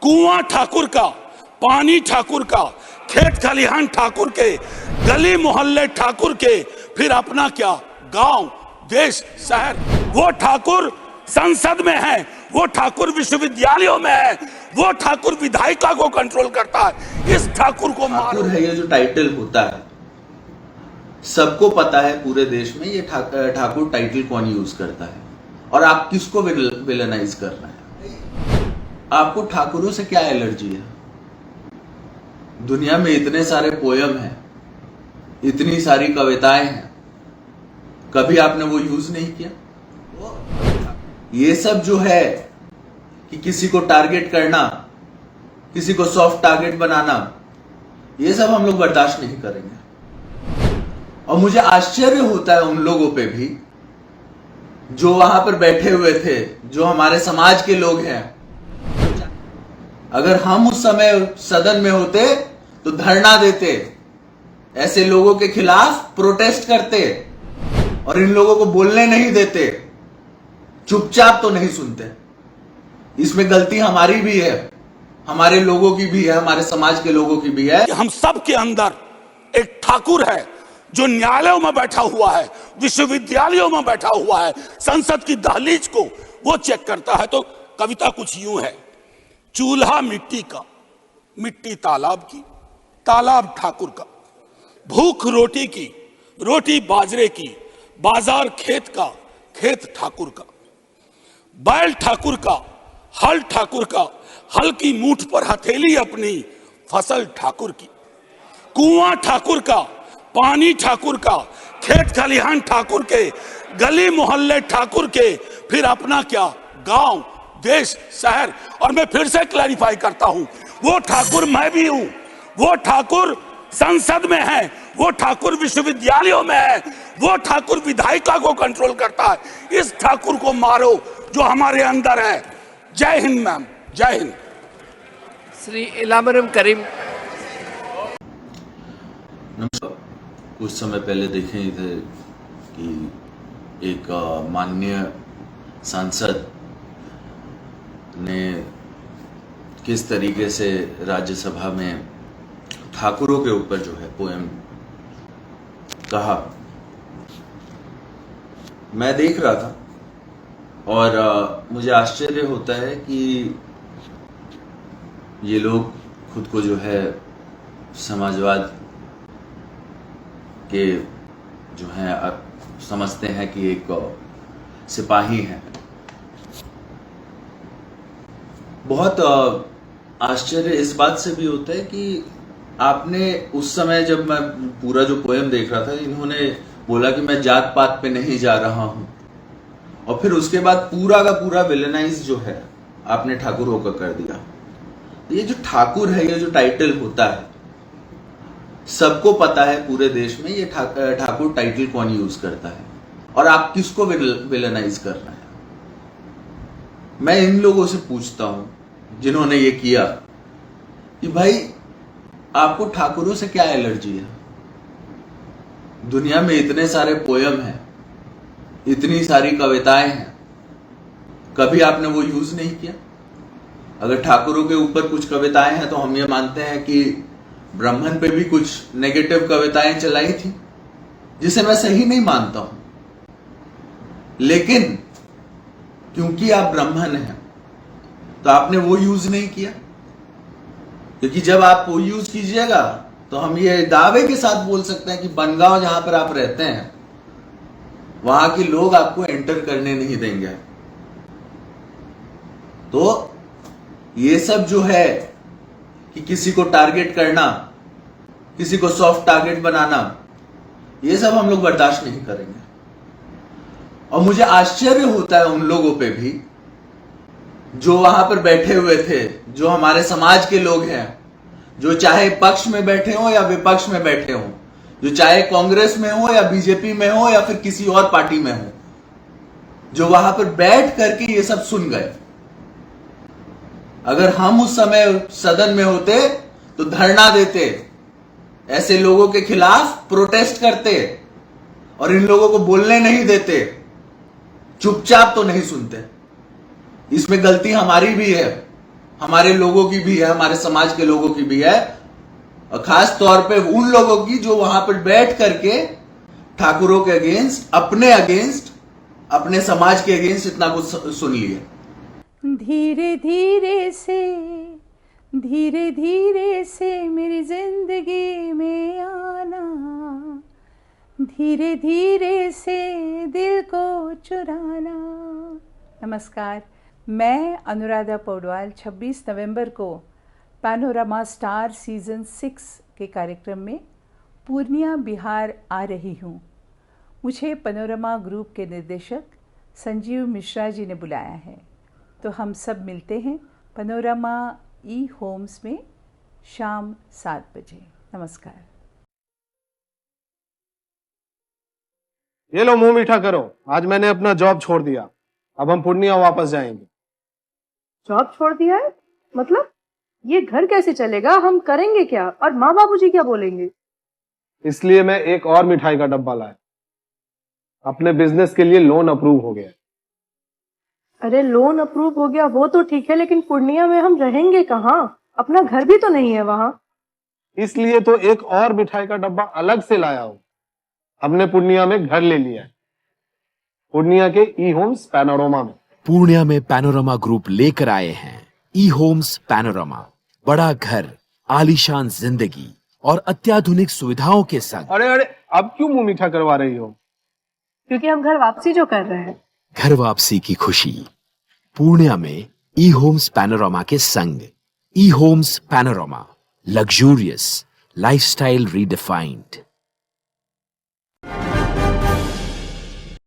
कुआं ठाकुर का, पानी ठाकुर का, खेत खलिहान ठाकुर के, गली मोहल्ले ठाकुर के, फिर अपना क्या, गांव, देश, शहर। वो ठाकुर संसद में है, वो ठाकुर विश्वविद्यालयों में है, वो ठाकुर विधायिका को कंट्रोल करता है। इस ठाकुर को मारो। है ये जो टाइटल होता है, सबको पता है पूरे देश में ये ठाकुर टाइटल कौन यूज करता है और आप किसको विलेनाइज कर रहे हैं। आपको ठाकुरों से क्या एलर्जी है? दुनिया में इतने सारे पोयम हैं, इतनी सारी कविताएं हैं, कभी आपने वो यूज नहीं किया? ये सब जो है कि किसी को टारगेट करना, किसी को सॉफ्ट टारगेट बनाना, ये सब हम लोग बर्दाश्त नहीं करेंगे। और मुझे आश्चर्य होता है उन लोगों पे भी जो वहां पर बैठे हुए थे, जो हमारे समाज के लोग हैं। अगर हम उस समय सदन में होते तो धरना देते, ऐसे लोगों के खिलाफ प्रोटेस्ट करते और इन लोगों को बोलने नहीं देते, चुपचाप तो नहीं सुनते। इसमें गलती हमारी भी है, हमारे लोगों की भी है, हमारे समाज के लोगों की भी है। हम सब के अंदर एक ठाकुर है जो न्यायालयों में बैठा हुआ है, विश्वविद्यालयों में बैठा हुआ है, संसद की दहलीज को वो चेक करता है। तो कविता कुछ यूं है, चूल्हा मिट्टी का, मिट्टी तालाब की, तालाब ठाकुर का, भूख रोटी की, रोटी बाजरे की, बाजार खेत का, खेत ठाकुर का, बैल ठाकुर का, हल ठाकुर का, हल की मूठ पर हथेली अपनी, फसल ठाकुर की, कुआं ठाकुर का, पानी ठाकुर का, खेत खलिहान ठाकुर के, गली मोहल्ले ठाकुर के, फिर अपना क्या, गांव, देश, शहर। और मैं फिर से क्लैरिफाई करता हूं, वो ठाकुर मैं भी हूं, वो ठाकुर संसद में है, वो ठाकुर विश्वविद्यालयों में है, वो ठाकुर विधायिका को कंट्रोल करता है। इस ठाकुर को मारो जो हमारे अंदर है। जय हिंद मैम, जय हिंद। श्री इलामुद्दीन करीम। कुछ समय पहले देखे ही थे कि एक माननीय सांसद ने किस तरीके से राज्यसभा में ठाकुरों के ऊपर जो है पोएम कहा। मैं देख रहा था और मुझे आश्चर्य होता है कि ये लोग खुद को जो है समाजवाद के जो है समझते हैं कि एक सिपाही हैं। बहुत आश्चर्य इस बात से भी होता है कि आपने उस समय, जब मैं पूरा जो पोएम देख रहा था, इन्होंने बोला कि मैं जात पात पे नहीं जा रहा हूं, और फिर उसके बाद पूरा का पूरा विलेनाइज जो है आपने ठाकुरों का कर दिया। ये जो ठाकुर है, ये जो टाइटल होता है, सबको पता है पूरे देश में ये ठाकुर टाइटल कौन यूज करता है और आप किसको विलेनाइज कर रहे हैं। मैं इन लोगों से पूछता हूं जिन्होंने ये किया कि भाई आपको ठाकुरों से क्या एलर्जी है? दुनिया में इतने सारे पोयम हैं, इतनी सारी कविताएं हैं, कभी आपने वो यूज नहीं किया? अगर ठाकुरों के ऊपर कुछ कविताएं हैं तो हम ये मानते हैं कि ब्राह्मण पे भी कुछ नेगेटिव कविताएं चलाई थी, जिसे मैं सही नहीं मानता हूं, लेकिन क्योंकि आप ब्राह्मण हैं तो आपने वो यूज नहीं किया। क्योंकि जब आप वो यूज कीजिएगा तो हम ये दावे के साथ बोल सकते हैं कि बनगांव जहां पर आप रहते हैं वहां के लोग आपको एंटर करने नहीं देंगे। तो ये सब जो है कि किसी को टारगेट करना, किसी को सॉफ्ट टारगेट बनाना, ये सब हम लोग बर्दाश्त नहीं करेंगे। और मुझे आश्चर्य होता है उन लोगों पे भी जो वहां पर बैठे हुए थे, जो हमारे समाज के लोग हैं, जो चाहे पक्ष में बैठे हो या विपक्ष में बैठे हो, जो चाहे कांग्रेस में हो या बीजेपी में हो या फिर किसी और पार्टी में हो, जो वहां पर बैठ करके ये सब सुन गए। अगर हम उस समय सदन में होते तो धरना देते, ऐसे लोगों के खिलाफ प्रोटेस्ट करते और इन लोगों को बोलने नहीं देते, चुपचाप तो नहीं सुनते। इसमें गलती हमारी भी है, हमारे लोगों की भी है, हमारे समाज के लोगों की भी है, और खास तौर पे उन लोगों की जो वहां पर बैठ करके ठाकुरों के अगेंस्ट, अपने समाज के अगेंस्ट इतना कुछ सुन लिया। धीरे धीरे से मेरी जिंदगी में आना, धीरे धीरे से दिल को चुराना। नमस्कार, मैं अनुराधा पौडवाल 26 नवंबर को पैनोरामा स्टार सीज़न 6 के कार्यक्रम में पूर्णिया बिहार आ रही हूँ। मुझे पैनोरामा ग्रुप के निर्देशक संजीव मिश्रा जी ने बुलाया है, तो हम सब मिलते हैं पैनोरामा ई होम्स में शाम 7 बजे। नमस्कार। ये लो मुंह मीठा करो, आज मैंने अपना जॉब छोड़ दिया, अब हम पूर्णिया वापस जाएंगे। जॉब छोड़ दिया है? मतलब ये घर कैसे चलेगा? हम करेंगे क्या? और माँ बाबूजी क्या बोलेंगे? इसलिए मैं एक और मिठाई का डब्बा लाया। अपने बिजनेस के लिए लोन अप्रूव हो गया। अरे लोन अप्रूव हो गया वो तो ठीक है, लेकिन पूर्णिया में हम रहेंगे कहाँ? अपना घर भी तो नहीं है वहाँ। इसलिए तो एक और मिठाई का डब्बा अलग से लाया हूँ। हमने पूर्णिया में घर ले लिया है, पूर्णिया के ई होम्स पैनोरामा में। पूर्णिया में पैनोरामा ग्रुप लेकर आए हैं ई होम्स पैनोरामा। बड़ा घर, आलीशान जिंदगी और अत्याधुनिक सुविधाओं के संग। अरे अब क्यों मुंह मीठा करवा रही हो? क्योंकि हम घर वापसी जो कर रहे हैं। घर वापसी की खुशी पूर्णिया में ई होम्स पैनोरामा के संग। E homes panorama, luxurious lifestyle redefined.